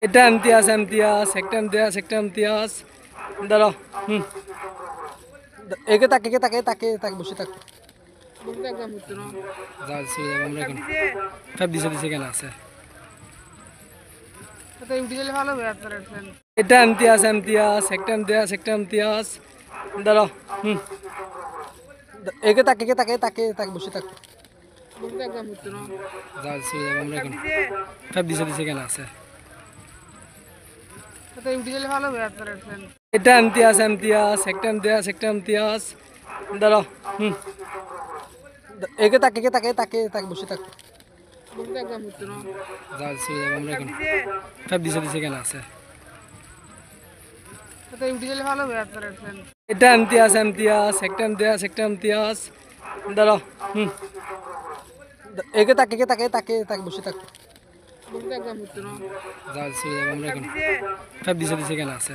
এটা ইমতিয়াজ ইমতিয়াজ একটা ইমতিয়াজ দাঁড়াও একে তাকে বসে থাক যা চলে যাবো আমরা এখন সব দিছে কেন আছে এটা ইমতিয়াজ একটা ইমতিয়াজ দাঁড়াও একে তাকে বসে থাক যা চলে যাবো আমরা এখন সব দিছে কেন আছে এটা ইমতিয়াজ একটা ইমতিয়াজ দাঁড়াও একে তাকে বসে থাক যা চলে যাবো আমরা এখন সব দিছে কেন আছে এটা ইমতিয়াজ একটা ইমতিয়াজ দাঁড়াও একে তাকে বসে থাক যা চলে যাবো আমরা এখন সব দিছে কেন আছে